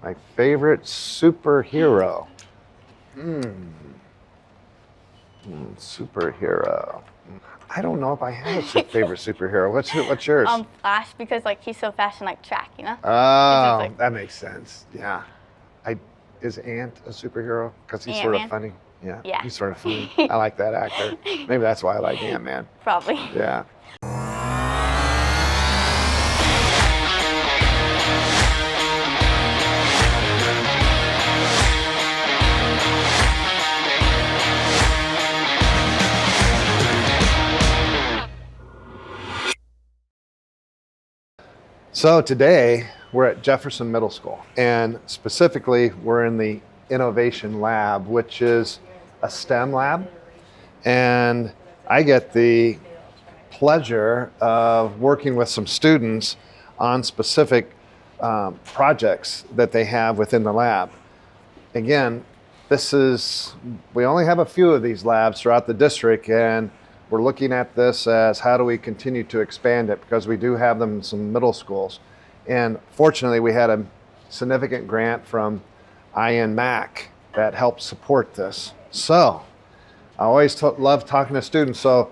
My favorite superhero. Superhero. I don't know if I have a favorite superhero. What's yours? Flash, because like he's so fast and like track, you know? Oh, like- that makes sense. Yeah. Is Ant a superhero? Because he's sort of Ant-Man? funny. Yeah. Yeah. He's sort of funny. I like that actor. Maybe that's why I like Ant-Man. Probably. Yeah. So today we're at Jefferson Middle School, and specifically we're in the Innovation Lab, which is a STEM lab. And I get the pleasure of working with some students on specific projects that they have within the lab. Again, we only have a few of these labs throughout the district, and we're looking at this as how do we continue to expand it, because we do have them in some middle schools. And fortunately, we had a significant grant from INMAC that helped support this. So I always love talking to students. So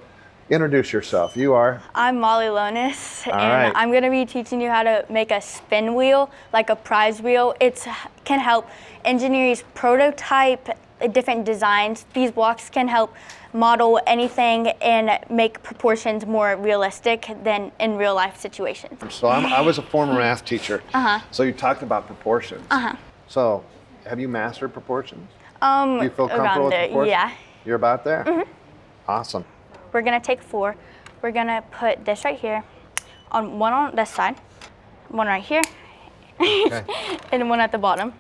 introduce yourself. You are? I'm Molly Lonis, and right. I'm going to be teaching you how to make a spin wheel, like a prize wheel. It can help engineers prototype different designs. These blocks can help model anything and make proportions more realistic than in real life situations. So I was a former math teacher. So you talked about proportions. So have you mastered proportions? Do you feel comfortable with proportions? Yeah. You're about there? Awesome. We're gonna take 4. We're gonna put this right here, one on this side, one right here, Okay. and one at the bottom.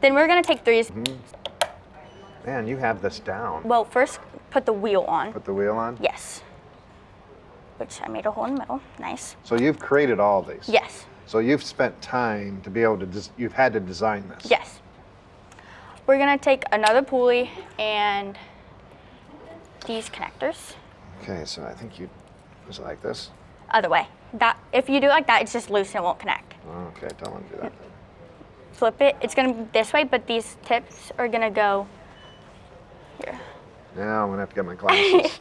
Then we're gonna take 3s. Man, you have this down. Well, first put the wheel on. Put the wheel on? Yes. Which I made a hole in the middle. Nice. So you've created all these? Yes. So you've spent time to be able to, you've had to design this? Yes. We're gonna take another pulley and these connectors. Okay, so I think is it like this? Other way. If you do it like that, it's just loose and it won't connect. Okay, don't want to do that. Flip it. It's gonna be this way, but these tips are gonna go here. Now I'm gonna have to get my glasses.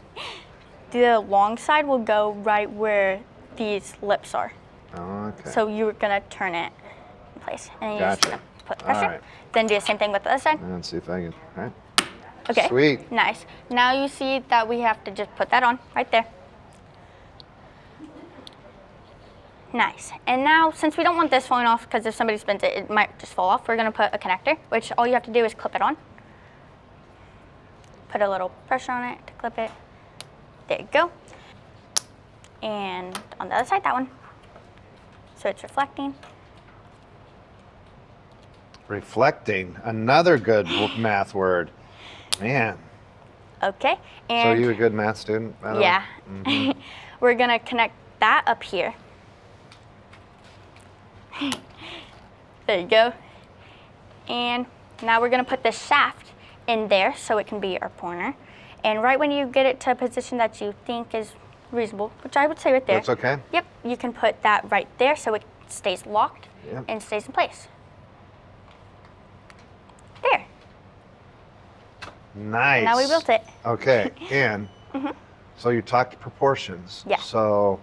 The long side will go right where these lips are. Okay. So you're gonna turn it in place, and you're just Gotcha. gonna put pressure. All right. Then do the same thing with the other side. Let's see if I can. All right. Okay. Sweet. Nice. Now you see that we have to just put that on right there. Nice. And now, since we don't want this falling off, because if somebody spins it, it might just fall off, we're gonna put a connector, which all you have to do is clip it on. Put a little pressure on it to clip it. There you go. And on the other side, that one. So it's reflecting. Reflecting, another good math word. Man. Okay. So And you a good math student, by the way? yeah. We're gonna connect that up here. There you go. And now we're gonna put the shaft in there so it can be our pointer. And right when you get it to a position that you think is reasonable, which I would say right there. That's okay? Yep, you can put that right there so it stays locked Yep. and stays in place. There. Nice. Now we built it. Okay, and so you talked proportions. Yeah. So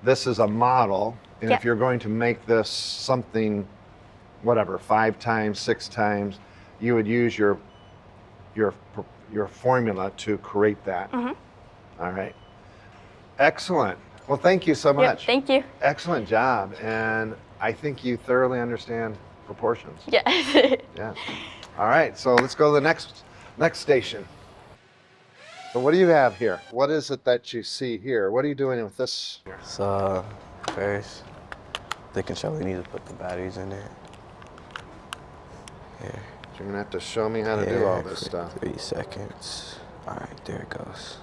this is a model, and Yep. if you're going to make this something, whatever, 5 times, 6 times, you would use your formula to create that. All right. Excellent. Well, thank you so Yep, much. thank you. Excellent job, and I think you thoroughly understand proportions. Yeah. Yeah. All right, so let's go to the next station. So what do you have here? What is it that you see here? What are you doing with this? So first, they can show we need to put the batteries in it. Yeah. You're gonna have to show me how to do all this stuff. 3 seconds. All right, there it goes.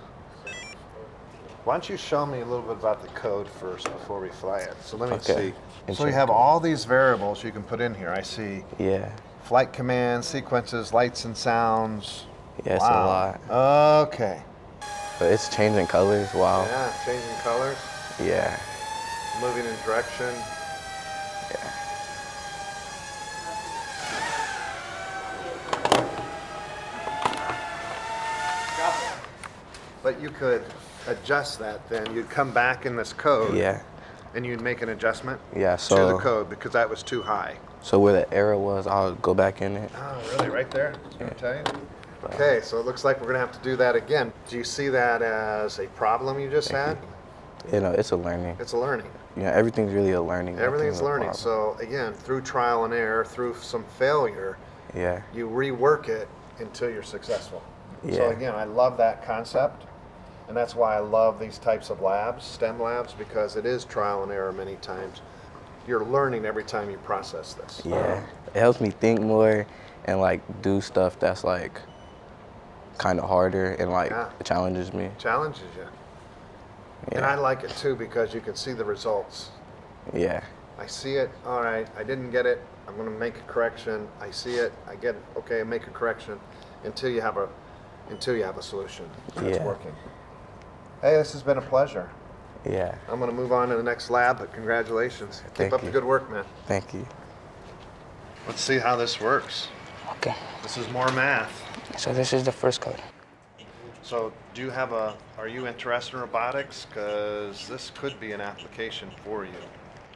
Why don't you show me a little bit about the code first before we fly it? So let me Okay. see. So you have all these variables you can put in here. I see Yeah. flight commands, sequences, lights and sounds. Yeah, it's Wow. a lot. Okay. But it's changing colors. Wow. Yeah, changing colors, Yeah. moving in direction. Yeah. But you could adjust that then. You'd come back in this code. Yeah. And you'd make an adjustment Yeah, to the code because that was too high. So where the error was, I'll go back in it. Oh, really? Right there? I was going to tell you. Okay, so it looks like we're going to have to do that again. Do you see that as a problem you just had? You know, it's a learning. It's a learning. Yeah, everything's really a learning. Everything's learning. So again, through trial and error, through some failure, Yeah. you rework it until you're successful. Yeah. So again, I love that concept. And that's why I love these types of labs, STEM labs, because it is trial and error many times. You're learning every time you process this. Yeah. It helps me think more and like do stuff that's like kind of harder and like it challenges me. Challenges you. Yeah. And I like it too because you can see the results. Yeah. I see it, all right, I didn't get it, I'm gonna make a correction. I see it, I get it, okay, I make a correction until you have a solution that's working. Hey, this has been a pleasure. Yeah. I'm gonna move on to the next lab, but congratulations. Keep up the good work, man. Thank you. Let's see how this works. Okay. This is more math. So this is the first code. So are you interested in robotics? Because this could be an application for you.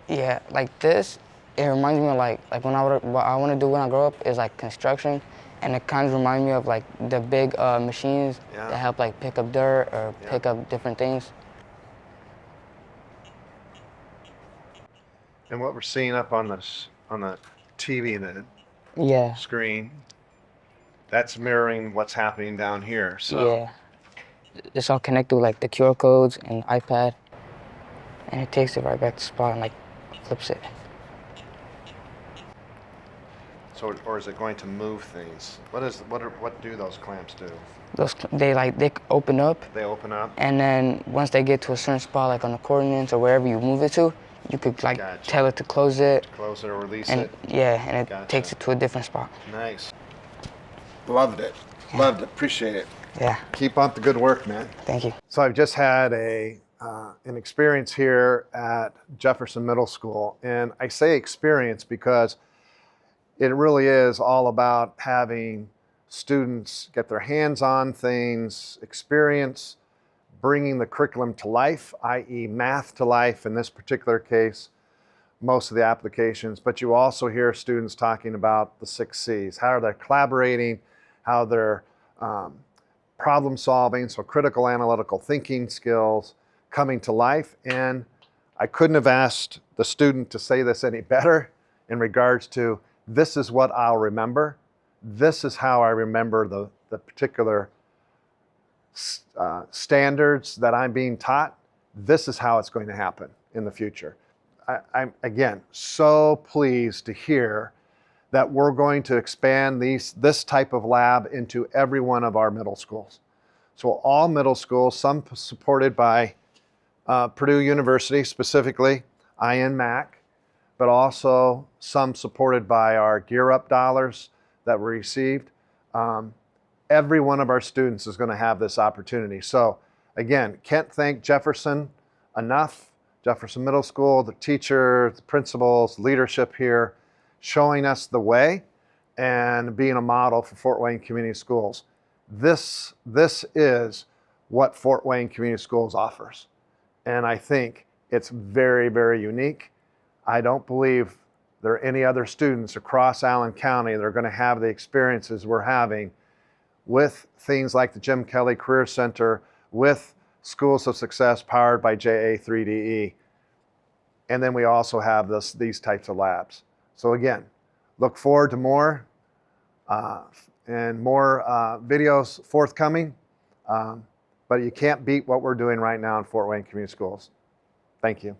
Yeah, like this, it reminds me of like what I want to do when I grow up is like construction, and it kind of reminds me of like the big machines that help like pick up dirt or pick up different things. And what we're seeing up on the TV, Yeah. screen, that's mirroring what's happening down here. So Yeah. It's all connected with like the QR codes and iPad, and it takes it right back to spot and like flips it. So, or is it going to move things? What do those clamps do? They open up, They open up. and then once they get to a certain spot, like on the coordinates or wherever you move it to, you could like tell it to close it. Close it or release And it. yeah, and it takes it to a different spot. Nice. Loved it. Loved it. Appreciate it. Yeah. Keep up the good work, man. Thank you. So I've just had an experience here at Jefferson Middle School, and I say experience because it really is all about having students get their hands on things, experience, bringing the curriculum to life, i.e. math to life in this particular case, most of the applications, but you also hear students talking about the 6 C's, how they're collaborating, how they're problem solving, so critical analytical thinking skills coming to life. And I couldn't have asked the student to say this any better in regards to, this is what I'll remember. This is how I remember the particular standards that I'm being taught. This is how it's going to happen in the future. I'm, again, so pleased to hear that we're going to expand this type of lab into every one of our middle schools. So all middle schools, some supported by Purdue University, specifically INMAC, but also some supported by our Gear Up dollars that we received. Every one of our students is going to have this opportunity. So again, can't thank Jefferson enough. Jefferson Middle School, the teachers, the principals, leadership here, showing us the way and being a model for Fort Wayne Community Schools. This is what Fort Wayne Community Schools offers. And I think it's very, very unique. I don't believe there are any other students across Allen County that are going to have the experiences we're having with things like the Jim Kelly Career Center, with Schools of Success powered by JA3DE. And then we also have these types of labs. So again, look forward to more and more videos forthcoming. But you can't beat what we're doing right now in Fort Wayne Community Schools. Thank you.